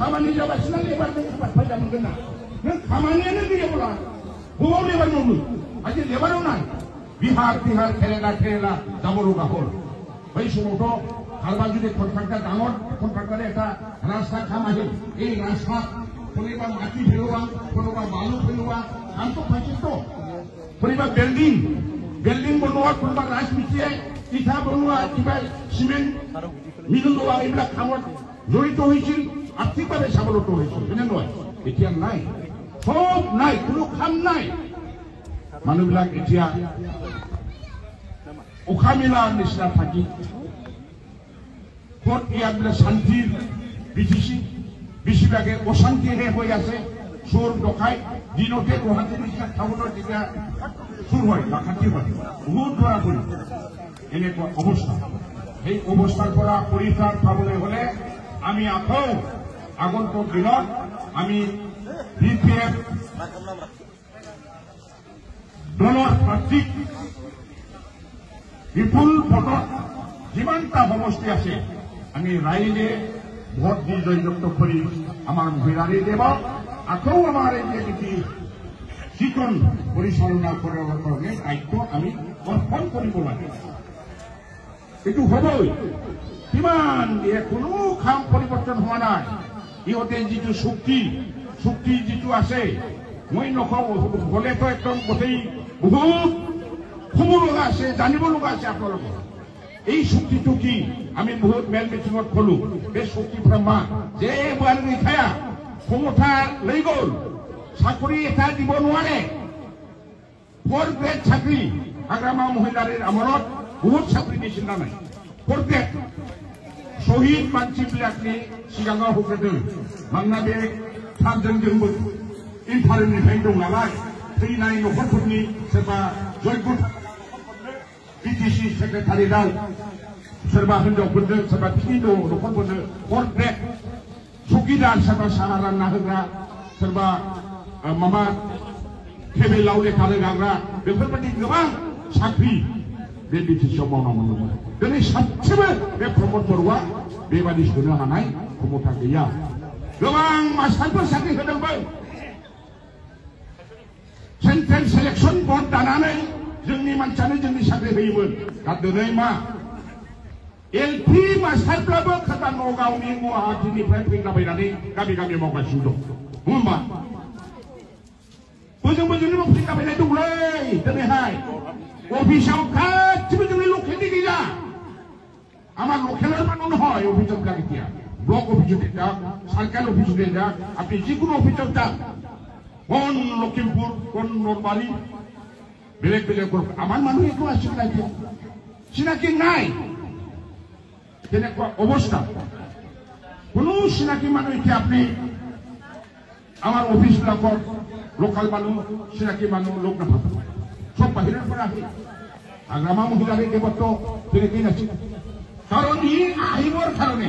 खामानि जागासिनो लेबार फायदा मोनगोन ना नों खामानियानो गैयाब्ला बबाव लेबार मावनो आजि लेबाराव नाय बिहार केरेला जाबरो गाहर बै समावथ' हालबा जुदि कन्ट्राक्टर डाঙर कन्ट्राक्टरे এটা রাস্তা খামাহে এই রাস্তা কোনোবা মাটি ফেলোৱা কোনোবা বালু ফেলোৱা কামটো পাইছে তো কোনোবা বিল্ডিং বনোৱা কোনোবা ৰাজমিস্ত্ৰীয়ে ইটা বনোৱা কিবা সিমেন্ট মিলোৱা এইবিলাক কামত জড়িত হৈছিল আৰ্থিকভাৱে স্বাৱলম্বী হৈছিল এনে নহয় এতিয়া নাই সব নাই কোনো কাম নাই মানুহবিলাক এতিয়া উশাহ মেলাৰ নিচিনা থাকি ক'ত ইয়াত শান্তিৰ বিধিছি বেছিভাগে অশান্তিহে হৈ আছে চোৰ ডকাই দিনতে গুৱাহাটীৰ নিচিনা টাউনত যেতিয়া চুৰ হয় ডাকাতি হয় বহুত ধৰা পৰি এনেকুৱা অৱস্থা সেই অৱস্থাৰ পৰা পৰিত্ৰাণ পাবলৈ হলে আমি আকৌ আগন্তুক দিনত আমি BPF দলৰ প্ৰাৰ্থীক বিপুল ভোটত যিমানটা সমষ্টি আছে আমি ৰাইজে ভোট দি জয়যুক্ত কৰি আমাৰ মহিলাৰে দেব আকৌ আমাৰ এই নীতি চিকন পৰিচালনা কৰাৰ কাৰণে দায়িত্ব আমি অৰ্পণ কৰিব লাগে এইটো হ'বই কিমান কোনো কাম পৰিৱৰ্তন হোৱা নাই ইহঁতে যিটো চুক্তি যিটো আছে মই নকওঁ গ'লেতো একদম গোটেই বহুত শুব লগা আছে জানিব লগা আছে আপোনালোকৰ এই চুক্তিটো কি আমি বহুত মেল মিটিঙত কলো এই চুক্তি ব্ৰহ্মা যে বোৱাৰী খায়া ক্ষমতা লৈ গ'ল চাকৰি এটা দিব নোৱাৰে 4 গ্ৰেড চাকৰি হাগ্ৰামা মহিলাৰ আমৰত বহুত চাকৰি দিছিল না নাই 4 গ্ৰেড শহীদ मानसिफोरनि सिगाङाव होग्रोदों मानोना बे थारजोंबो इन्टारनेटनिफ्राय दं नालाय थैनाय न'खरफोरनि सोरबा जयगुर BTC सेक्रेटारियाव सोरबा हिनजावफोरनो सोरबा फिनि न'खरफोरनो 4 ग्रेड चौकीदार सोरबा साहा रानना होग्रा सोरबा माबा टेबोलाव लेखा रोगाग्रा बेफोरबायदि गोबां साख्रि बे BTCआव मावना मोनदोंमोन दिनै सासेबो बे प्रमद बर'आ बेबादि सोनो हानाय क्षमता गैया गोबां मास्टारफोर साख्रि होदोंमोन सेन्ट्रेल सिलेक्सन बर्ड दानानै जोंनि मानसियानो जोंनि साख्रि होयोमोन दा दिनै मा LP मास्टारफ्राबो खोथा नगावनि गुवाहाटीनिफ्राय फैलाबायनानै गामि गामि मावगासिनो दं नङा होमबा बोजोंनिबो फैलाबायनाय दंलै दिनैहाय অফিসাও গাছিবো তুমি লোকেলই দিলা আমার লোকেলের মানুষ হয় অফিসার গাড়িয়া ব্লক অফিসে যাক সরকার অফিসে যাক আপনি যে কোনো অফিসার যাক কোন লখিমপুর কোন নরবাড়ি বেলেগ আমার মানুষ একটু আসছে না চিনাকি নাই তেনেকুৱা অবস্থা কোনো চিনাকি মানুষ কি আপনি আমাৰ অফিস বিলাকত লোকাল মানুষ চিনাকি মানুষ লোক নাপাব সব বাহিৰৰ পৰা আহি হাগ্ৰামা মহিলাৰে দেৱত্ব ফিলিপিন আছে কাৰণ ই আহিবৰ কাৰণে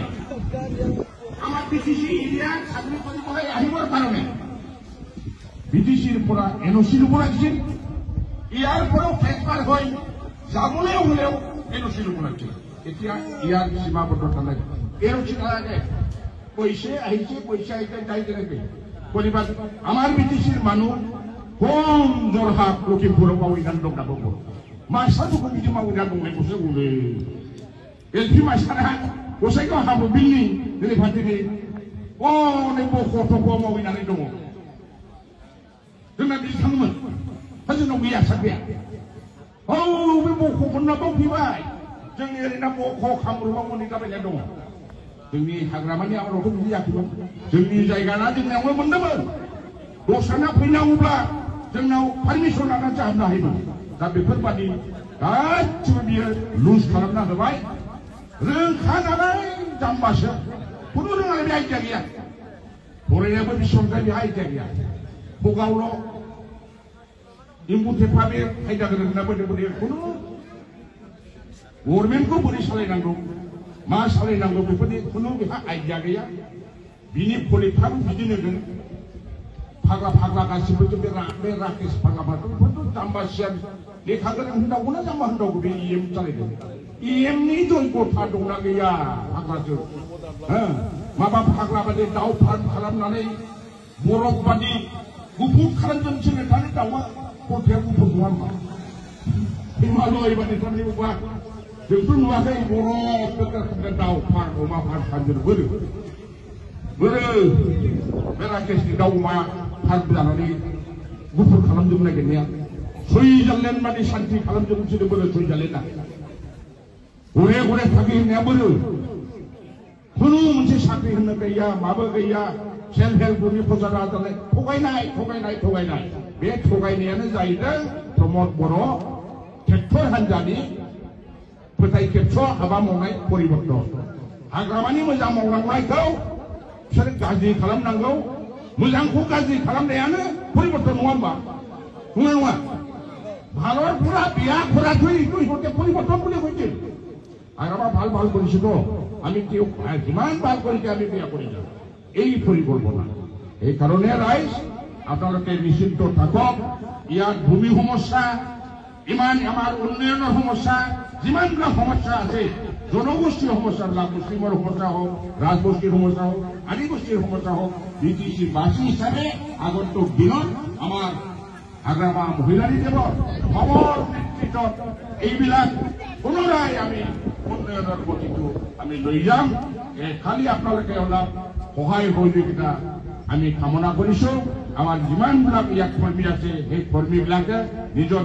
আমাৰ BTC এৰিয়াত চাকৰি কৰিবলৈ আহিবৰ কাৰণে BTCৰ পৰা NOC ল'ব লাগিছিল ইয়াৰ পৰাও ট্ৰেন্সফাৰ হৈ যাবলৈ হ'লেও NOC ল'ব লাগিছিল এতিয়া ইয়াৰ সীমাবদ্ধতা নাই NOC নালাগে পইচা আহিছে যাই তেনেকে কৰিবা আমাৰ BTCৰ মানুহ কোন জরহাট লখিমপুর মাউইনান দং না দং মাস্টার তো কিছু মাউইনান দং নাই বসে বলে LP মাস্টার বসে কো হাবো বিল্ডিং দিলে ফাটিনি ও নে বকো তো কো মাউইনান দং जोंना बिदि थाङोमोन दा जोंनाव गैया साख्रिया औ बे बख'फोरना दं फैबाय जोंनि ओरैनो बख' कामरुपाव मोनहैलाबायनाय दङ जोंनि हाग्रामानि आबादावथ' बिदि जायाखैमोन जोंनि जायगाना जोंनियावबो मोनदोंमोन दस्राना फैनांगौब्ला जोंनाव पारमिसन लानानै जाहाबनो हायोमोन दा बेफोरबादि गासिबो बियो लुज खालामना होबाय रोंखा नालाय जाम्बासो खुनु रोङालाय बे आइडिया गैया फरायनायाबो बेसेबां बे आइडिया गैया भगावल' एम्बु थेफा बे आयदा गोरोंना बोदों खुनु गभर्नमेन्टखौ बोरै सालायनांगौ मा सालायनांगौ बेफोरनि खुनु बेहा आइडिया गैया बिनि फलिफ्राबो बिदिनो जों फाग्ला गासिबो जों बे राकेश फाग्लाफोरथ' जाम्बासिया लेखा गोरों होननांगौना जाम्बा होननांगौ बे EM सालायदों EM नि जयगथा दंना गैया फाग्लाजों माबा फाग्ला बादि दाउ फार्म खालामनानै बरफ बादि गुफुर खालामजोबसोनो दानि दाउआ खथाया गुफुर नङा होमबा हिमालय बादि थारमाने बबा जोंथ' नुवाखै बरफ दाउ फार्म अमा फार्म खालामजोबो बोरो बे राकेशनि दाउ अमा फार्म जानानै गुफुर खालामजोबनो नागिरनाया सुइजारलेण्ड बादि शान्ति खालामजोबसोनो बोरो सुइजारलेण्डआ गरे गरे थाखि होननाया बोरो खुनु मोनसे साख्रि होनो गैया माबो गैया सेल्फ हेल्प ग्रुपनि फसंथान जानाय थगायनाय बे थगायनायानो जाहैदों प्रमद बर' ट्रेक्टर हान्जानि फोथाय खेबस' हाबा मावनाय परिबर्तन हाग्रामानि मोजां मावलांनायखौ बिसोर गाज्रि खालामनांगौ मोजांखौ गाज्रि खालामनायानो परिबर्तन नङा होमबा नङा ভালৰ পুরা বিয়া করা তুই তুই হতে পরিবর্তন বলে হয়েছে হাগ্রামা ভাল করেছি তো আমি কেউ যিমান ভাল করেছি আমি বিয়া করে যাব এই পরিকল্পনা এই কারণে রাইজ আপনাদের নিশ্চিন্ত থাকক ইয়ার ভূমি সমস্যা ইমান আমার উন্নয়নের সমস্যা যিমানগুলো সমস্যা আছে জনগোষ্ঠীর সমস্যাবিলাক মুসলিমৰ সমস্যা হোক ৰাজবংশীৰ সমস্যা হোক আদিবাসীৰ সমস্যা হোক বিটিসি বাসী হিসাবে আগন্তুক দিনত আমাৰ হাগ্ৰামা মহিলাৰী দেৱৰ সবৰ নেতৃত্বত এইবিলাক পুনৰাই আমি উন্নয়নৰ গতিটো আমি লৈ যাম খালি আপোনালোকে অলপ সহায় সহযোগিতা আমি কামনা কৰিছো আমাৰ যিমানবিলাক ইয়াত কৰ্মী আছে সেই কৰ্মীবিলাকে নিজৰ